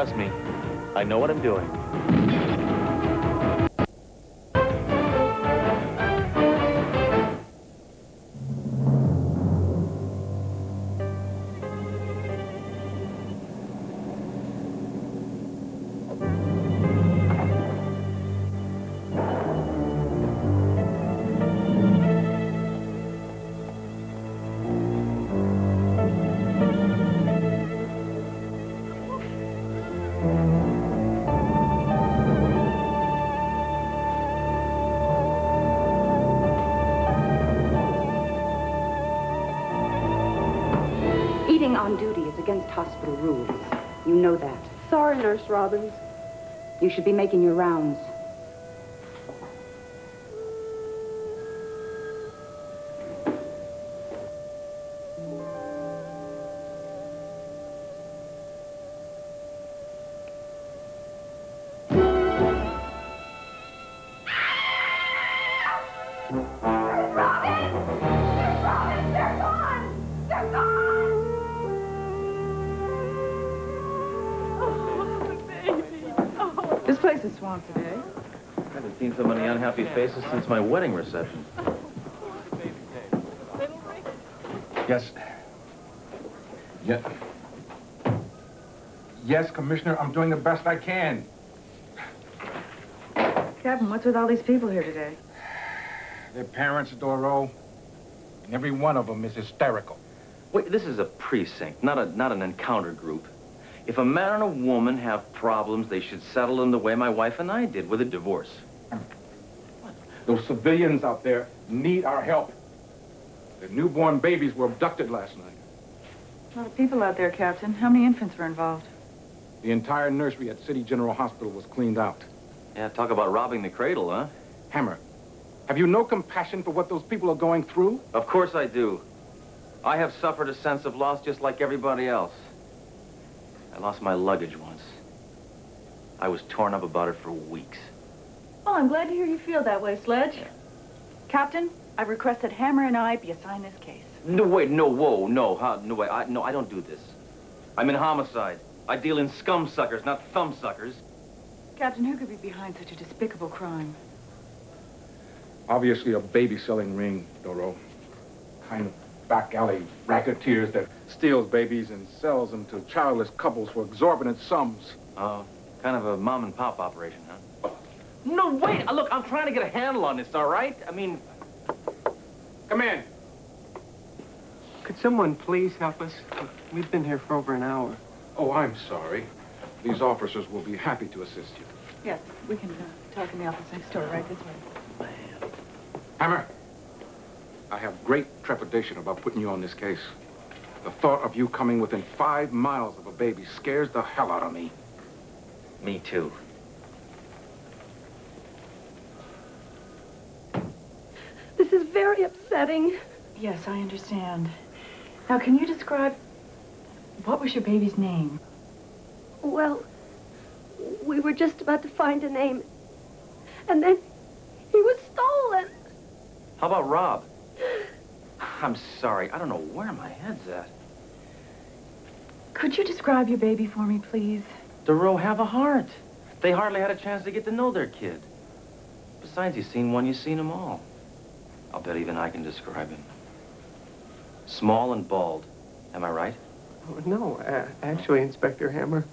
Trust me, I know what I'm doing. Eating on duty is against hospital rules. You know that. Sorry, Nurse Robbins. You should be making your rounds. This place is swamped today. I haven't seen so many unhappy faces since my wedding reception. Yes. Yes, Commissioner, I'm doing the best I can. Captain, what's with all these people here today? Their parents, Doro, and every one of them is hysterical. Wait, this is a precinct, not an encounter group. If a man and a woman have problems, they should settle them the way my wife and I did, with a divorce. Those civilians out there need our help. Their newborn babies were abducted last night. A lot of people out there, Captain. How many infants were involved? The entire nursery at City General Hospital was cleaned out. Yeah, talk about robbing the cradle, huh? Hammer, have you no compassion for what those people are going through? Of course I do. I have suffered a sense of loss just like everybody else. I lost my luggage once. I was torn up about it for weeks. Well, I'm glad to hear you feel that way, Sledge. Captain, I request that Hammer and I be assigned this case. No, wait, no, whoa, no, no way. I don't do this. I'm in homicide. I deal in scum suckers, not thumb suckers. Captain, who could be behind such a despicable crime? Obviously a baby-selling ring, Doro. Kind of back alley racketeers that steals babies and sells them to childless couples for exorbitant sums. Kind of a mom-and-pop operation, huh? No, wait! Look, I'm trying to get a handle on this, all right? I mean... Come in. Could someone please help us? We've been here for over an hour. Oh, I'm sorry. These officers will be happy to assist you. Yes, we can talk in the office next door, right this way. Hammer, I have great trepidation about putting you on this case. The thought of you coming within 5 miles of a baby scares the hell out of me. Me too. This is very upsetting. Yes, I understand. Now, can you describe... What was your baby's name? Well, we were just about to find a name. And then he was stolen. How about Rob? I'm sorry. I don't know where my head's at. Could you describe your baby for me, please? Doro have a heart. They hardly had a chance to get to know their kid. Besides, you've seen one, you've seen them all. I'll bet even I can describe him. Small and bald. Am I right? Oh, no, actually, Inspector Hammer,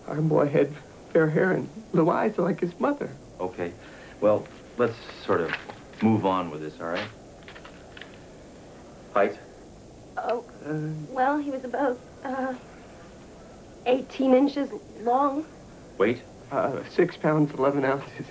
our boy had fair hair and blue eyes like his mother. Okay. Well, let's sort of move on with this, all right? Height? Oh, well, he was about, 18 inches long. Weight? 6 pounds, 11 ounces.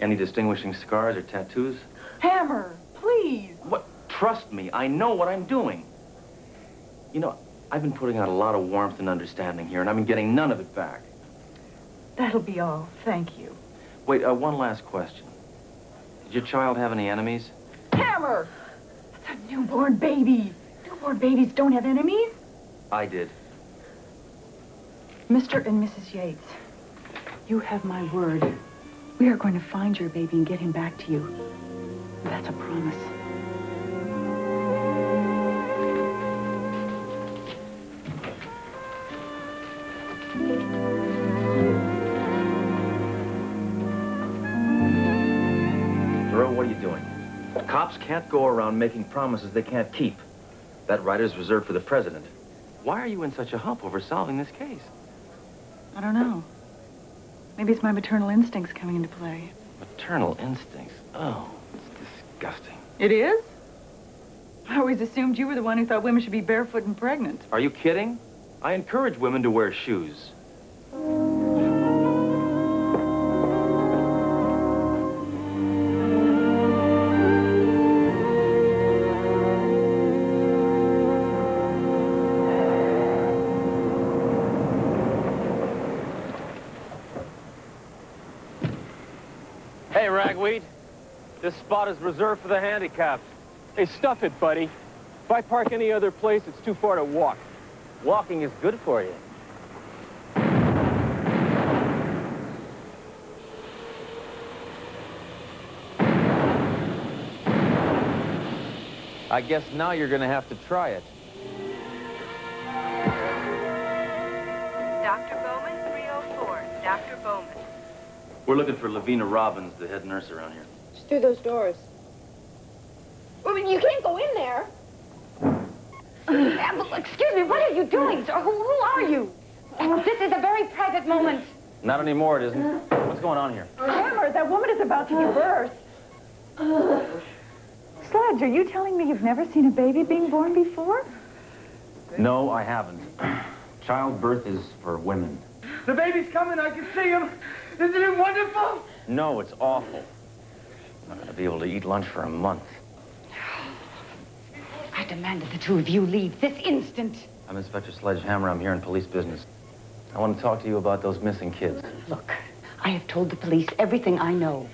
Any distinguishing scars or tattoos? Hammer, please! What? Trust me, I know what I'm doing. You know, I've been putting out a lot of warmth and understanding here, and I've been getting none of it back. That'll be all. Thank you. Wait, one last question. Did your child have any enemies? Hammer! That's a newborn baby. Newborn babies don't have enemies. I did. Mr. and Mrs. Yates, you have my word. We are going to find your baby and get him back to you. That's a promise. Duro, what are you doing? Cops can't go around making promises they can't keep. That right is reserved for the president. Why are you in such a hump over solving this case? I don't know. Maybe it's my maternal instincts coming into play. Maternal instincts? Oh, it's disgusting. It is? I always assumed you were the one who thought women should be barefoot and pregnant. Are you kidding? I encourage women to wear shoes. Hey, Ragweed. This spot is reserved for the handicapped. Hey, stuff it, buddy. If I park any other place, it's too far to walk. Walking is good for you. I guess now you're gonna have to try it. Dr. Bowman, 304. Dr. Bowman. We're looking for Lavina Robbins, the head nurse around here. Just through those doors. Well, you can't go in there. Excuse me, what are you doing, sir? Who are you? This is a very private moment. Not anymore, it isn't. What's going on here? Hammer, that woman is about to give birth. Sledge, are you telling me you've never seen a baby being born before? No, I haven't. Childbirth is for women. The baby's coming. I can see him. Isn't it wonderful? No, it's awful. I'm not going to be able to eat lunch for a month. I demand that the two of you leave this instant. I'm Inspector Sledgehammer. I'm here in police business. I want to talk to you about those missing kids. Look, I have told the police everything I know.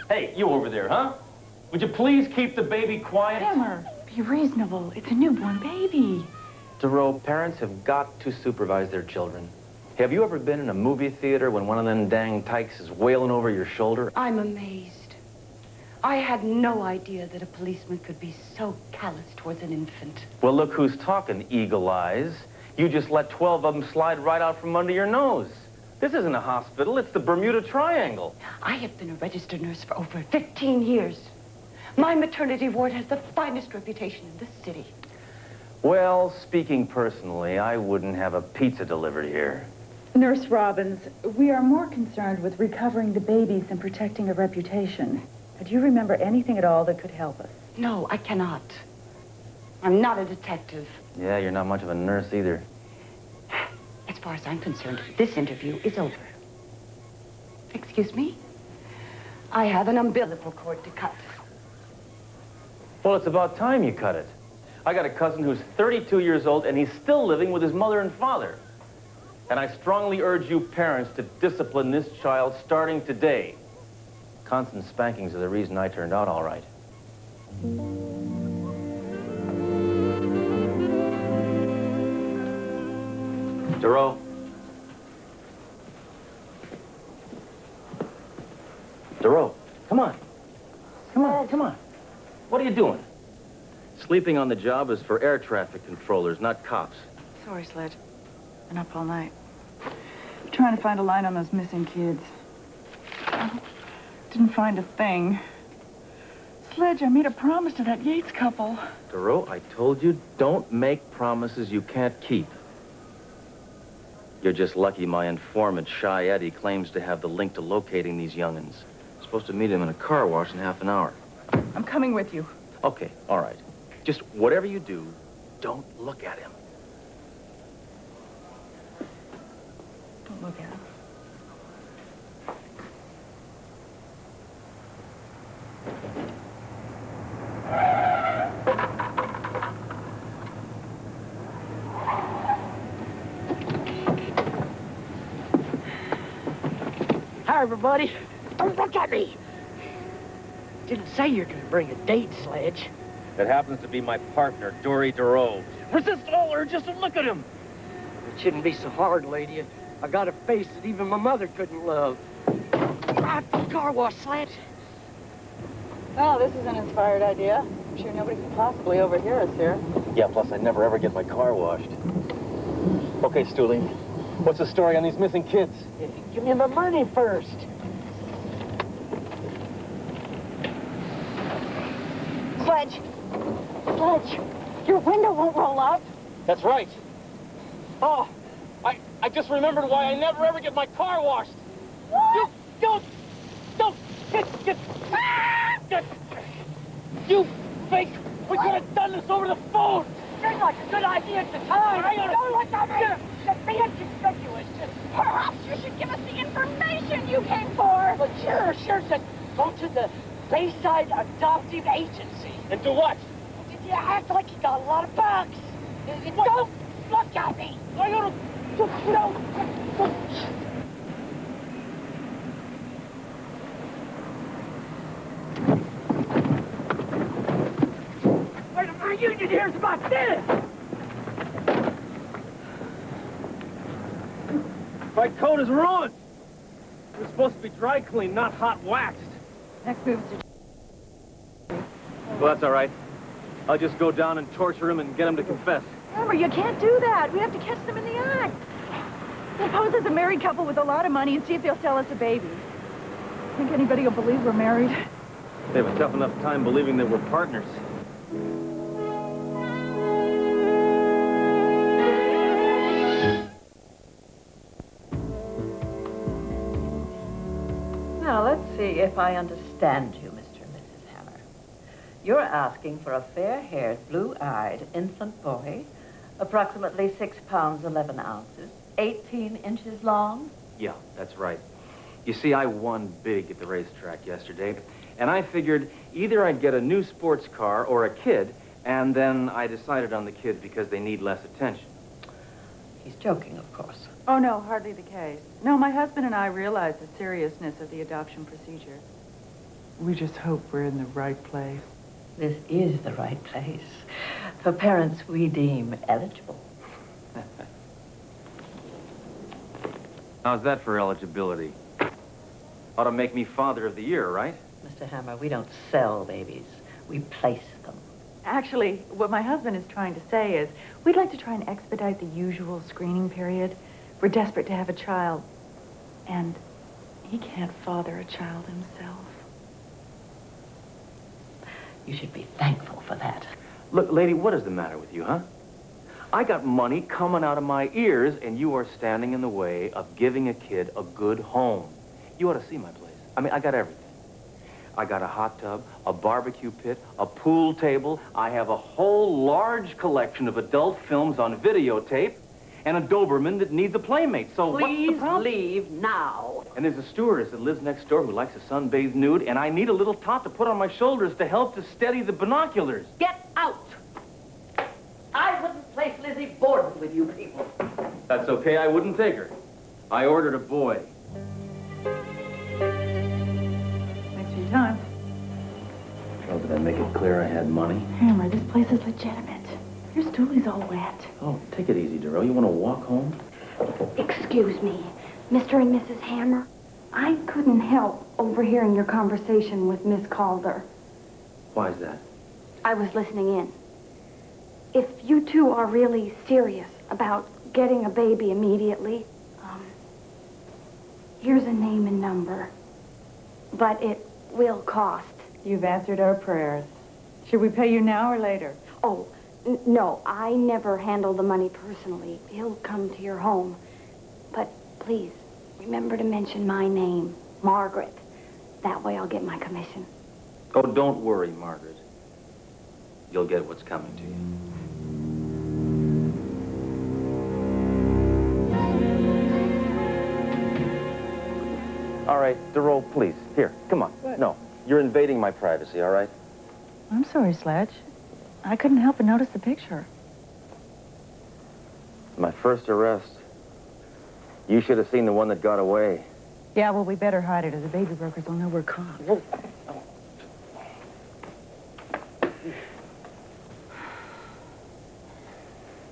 Hey, you over there, huh? Would you please keep the baby quiet? Hammer, be reasonable. It's a newborn baby. Duro, parents have got to supervise their children. Have you ever been in a movie theater when one of them dang tykes is wailing over your shoulder? I'm amazed. I had no idea that a policeman could be so callous towards an infant. Well, look who's talking, Eagle Eyes. You just let 12 of them slide right out from under your nose. This isn't a hospital, it's the Bermuda Triangle. I have been a registered nurse for over 15 years. My maternity ward has the finest reputation in this city. Well, speaking personally, I wouldn't have a pizza delivered here. Nurse Robbins, we are more concerned with recovering the babies than protecting a reputation. Do you remember anything at all that could help us? No, I cannot. I'm not a detective. Yeah, you're not much of a nurse either. As far as I'm concerned, this interview is over. Excuse me? I have an umbilical cord to cut. Well, it's about time you cut it. I got a cousin who's 32 years old, and he's still living with his mother and father. And I strongly urge you parents to discipline this child starting today. Constant spankings are the reason I turned out all right. Duro. Duro, come on. Come on, come on. What are you doing? Sleeping on the job is for air traffic controllers, not cops. Sorry, Sledge. Been up all night. Trying to find a line on those missing kids. Didn't find a thing. Sledge, I made a promise to that Yates couple. Duro, I told you, don't make promises you can't keep. You're just lucky my informant, Shy Eddie, claims to have the link to locating these young'uns. I'm supposed to meet him in a car wash in half an hour. I'm coming with you. Okay, all right. Just whatever you do, don't look at him. Don't look at him. Hi, everybody. Look at me. Didn't say you're gonna bring a date, Sledge. It happens to be my partner, Dory Duro. Resist all urges and look at him. It shouldn't be so hard, lady. I got a face that even my mother couldn't love. Car wash, Sledge. Well, this is an inspired idea. I'm sure nobody could possibly overhear us here. Yeah, plus I never ever get my car washed. Okay, Stooley, what's the story on these missing kids? Give me my money first. Sledge. Sledge, your window won't roll up. That's right. Oh, I just remembered why I never ever get my car washed. What? Don't. You fake. We could have done this over the phone. Seemed like a good idea at the time. Don't look at me. Just be inconspicuous. Perhaps you should give us the information you came for. Well, sure. Just go to the Bayside Adoptive Agency. And do what? You act like you got a lot of bucks. Don't look at me. I gotta. No. Wait a minute, you didn't hear about this. My coat is ruined. It was supposed to be dry cleaned, not hot waxed. Next move's to... Well, that's all right. I'll just go down and torture him and get him to confess. Remember, you can't do that. We have to catch them in the act. We'll pose as a married couple with a lot of money and see if they'll sell us a baby. Think anybody will believe we're married? They have a tough enough time believing that we're partners. Now, let's see if I understand you, Mr. and Mrs. Hammer. You're asking for a fair-haired, blue-eyed infant boy, approximately 6 pounds, 11 ounces, 18 inches long? Yeah, that's right. You see, I won big at the racetrack yesterday, and I figured either I'd get a new sports car or a kid, and then I decided on the kids because they need less attention. He's joking, of course. Oh, no, hardly the case. No, my husband and I realize the seriousness of the adoption procedure. We just hope we're in the right place. This is the right place for parents we deem eligible. How's that for eligibility? Ought to make me Father of the Year, right? Mr. Hammer, we don't sell babies. We place them. Actually, what my husband is trying to say is we'd like to try and expedite the usual screening period. We're desperate to have a child, and he can't father a child himself. You should be thankful for that. Look, lady, what is the matter with you, huh? I got money coming out of my ears, and you are standing in the way of giving a kid a good home. You ought to see my place. I mean, I got everything. I got a hot tub, a barbecue pit, a pool table. I have a whole large collection of adult films on videotape, and a Doberman that needs a playmate. So what's the problem? Please leave now. And there's a stewardess that lives next door who likes to sunbathe nude, and I need a little tot to put on my shoulders to help to steady the binoculars. Get out! I wouldn't place Lizzie Borden with you people. That's okay, I wouldn't take her. I ordered a boy. Thanks for your time. Well, did I make it clear I had money? Hammer, this place is legitimate. Your stoolie's all wet. Oh, take it easy, Darrell. You want to walk home? Excuse me, Mr. and Mrs. Hammer. I couldn't help overhearing your conversation with Miss Calder. Why is that? I was listening in. If you two are really serious about getting a baby immediately, here's a name and number. But it will cost. You've answered our prayers. Should we pay you now or later? Oh, no, I never handle the money personally. He'll come to your home. But please, remember to mention my name, Margaret. That way I'll get my commission. Oh, don't worry, Margaret. You'll get what's coming to you. All right, Darrell, please. Here, come on. What? No, you're invading my privacy, all right? I'm sorry, Sledge. I couldn't help but notice the picture. My first arrest. You should have seen the one that got away. Yeah, well, we better hide it, or the baby brokers will know we're caught.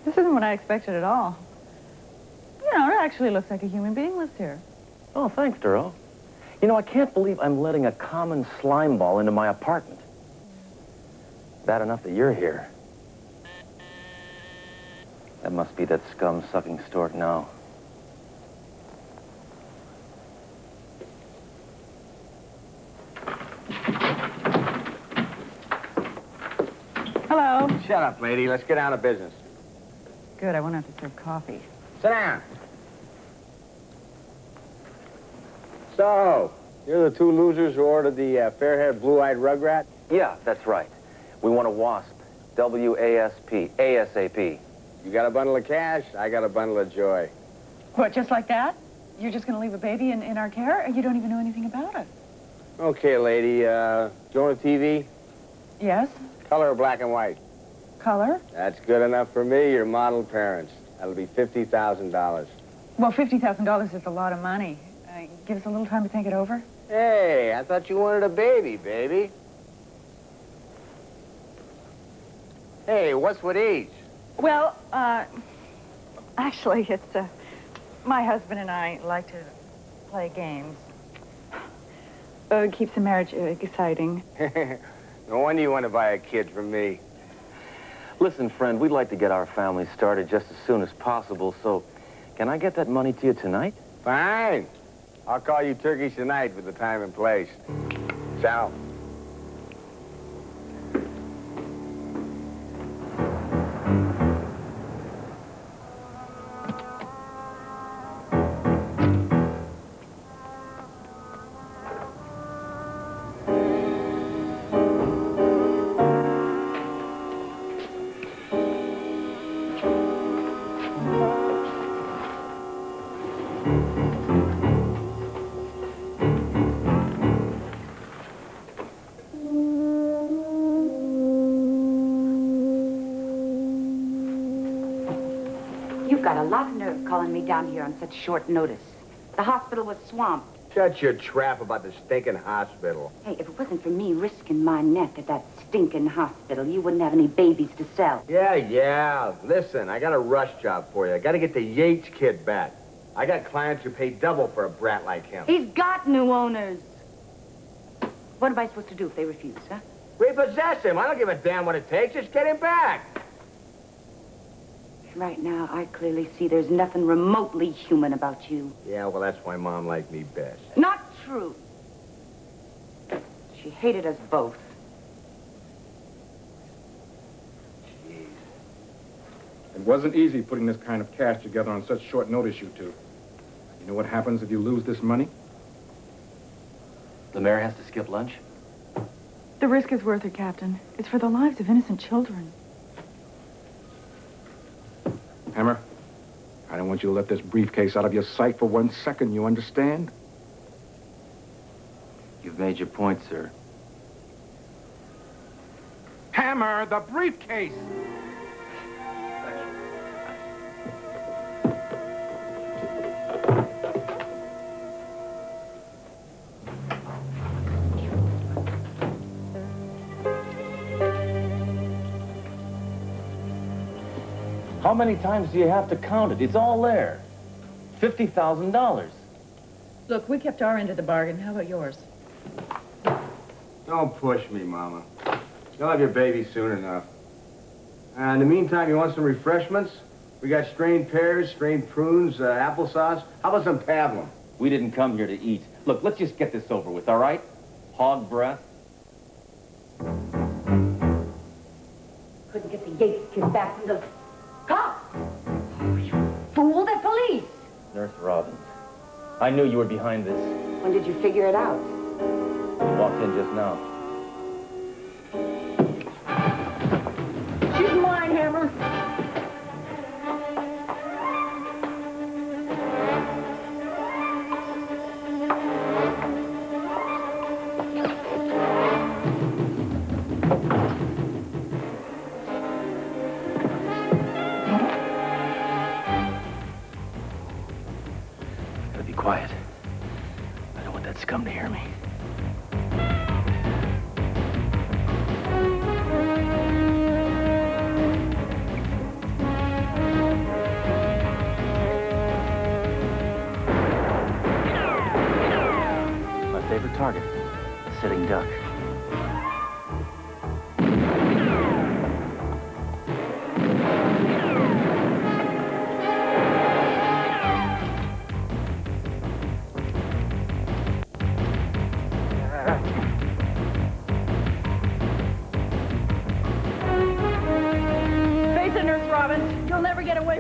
This isn't what I expected at all. You know, it actually looks like a human being lives here. Oh, thanks, Darrell. You know, I can't believe I'm letting a common slime ball into my apartment. Bad enough that you're here. That must be that scum-sucking stork now. shut up, lady. Let's get down to business. Good, I won't have to serve coffee. Sit down. So, you're the two losers who ordered the fair-haired, blue-eyed rugrat? Yeah, that's right. We want a WASP. W-A-S-P. ASAP. You got a bundle of cash, I got a bundle of joy. What, just like that? You're just going to leave a baby in our care? You don't even know anything about it. Okay, lady, do you own a TV? Yes? Color or black and white? Color? That's good enough for me, your model parents. That'll be $50,000. Well, $50,000 is a lot of money. Give us a little time to think it over. Hey, I thought you wanted a baby, baby. Hey, what's with each? Well, actually, it's, my husband and I like to play games. It keeps the marriage exciting. No wonder you want to buy a kid from me. Listen, friend, we'd like to get our family started just as soon as possible, so can I get that money to you tonight? Fine. I'll call you turkeys tonight with the time and place. Ciao. You've got a lot of nerve calling me down here on such short notice. The hospital was swamped. Shut your trap about the stinking hospital. Hey, if it wasn't for me risking my neck at that stinking hospital, you wouldn't have any babies to sell. Yeah. Listen, I got a rush job for you. I got to get the Yates kid back. I got clients who pay double for a brat like him. He's got new owners. What am I supposed to do if they refuse, huh? Repossess him. I don't give a damn what it takes. Just get him back. Right now, I clearly see there's nothing remotely human about you. Yeah, well, that's why Mom liked me best. Not true. She hated us both. Jeez. It wasn't easy putting this kind of cash together on such short notice, you two. You know what happens if you lose this money? The mayor has to skip lunch? The risk is worth it, Captain. It's for the lives of innocent children. Hammer, I don't want you to let this briefcase out of your sight for 1 second, you understand? You've made your point, sir. Hammer, the briefcase! How many times do you have to count it? It's all there. $50,000. Look, we kept our end of the bargain. How about yours? Don't push me, Mama. You'll have your baby soon enough. In the meantime, you want some refreshments? We got strained pears, strained prunes, applesauce. How about some pablum? We didn't come here to eat. Look, let's just get this over with, all right? Hog breath. Couldn't get the Yates kid back from the cops. Oh, you fool, they're police. Nurse Robbins, I knew you were behind this. When did you figure it out? You walked in just now. She's mine, Hammer. Gotta be quiet. I don't want that scum to hear me. My favorite target, a sitting duck.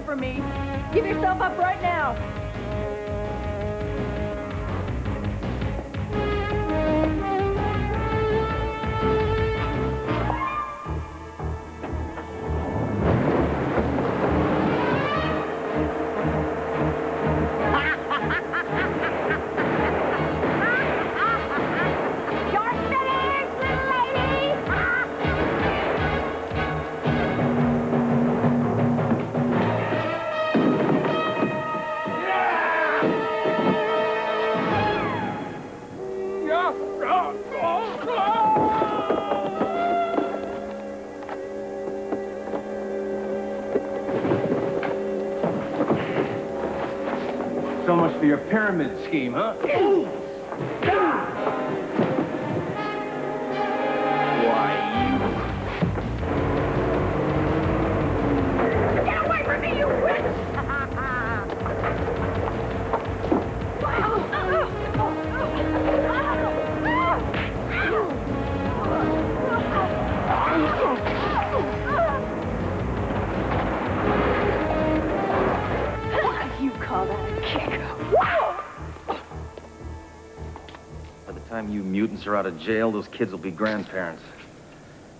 away from me. Give yourself up right now. So much for your pyramid scheme, huh? Get away from me, you witch! You call that a kick? By the time you mutants are out of jail, those kids will be grandparents.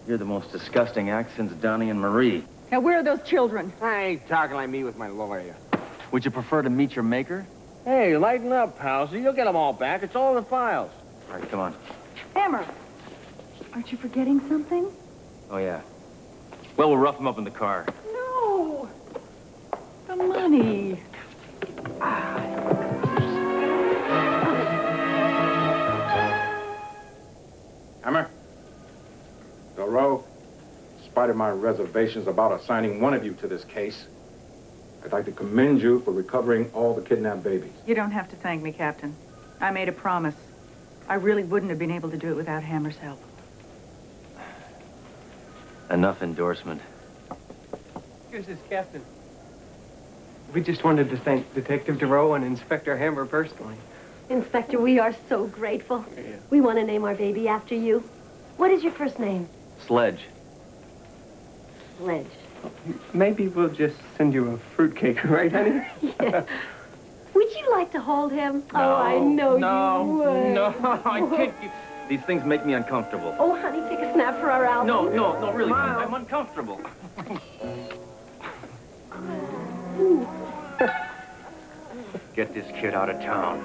You're the most disgusting act since Donnie and Marie. Now, where are those children? I ain't talking like me with my lawyer. Would you prefer to meet your maker? Hey, lighten up, pal. So you'll get them all back. It's all in the files. All right, come on. Hammer, aren't you forgetting something? Oh, yeah. Well, we'll rough them up in the car. No. The money. Hammer? Doro, in spite of my reservations about assigning one of you to this case, I'd like to commend you for recovering all the kidnapped babies. You don't have to thank me, Captain. I made a promise. I really wouldn't have been able to do it without Hammer's help. Enough endorsement. Here's his captain. We just wanted to thank Detective Duro and Inspector Hammer personally. Inspector, we are so grateful. Yeah. We want to name our baby after you. What is your first name? Sledge. Sledge. Maybe we'll just send you a fruitcake, right, honey? Yeah. Would you like to hold him? Oh, I know you would. No, I can't. These things make me uncomfortable. Oh, honey, take a snap for our album. No, really. I'm uncomfortable. Get this kid out of town.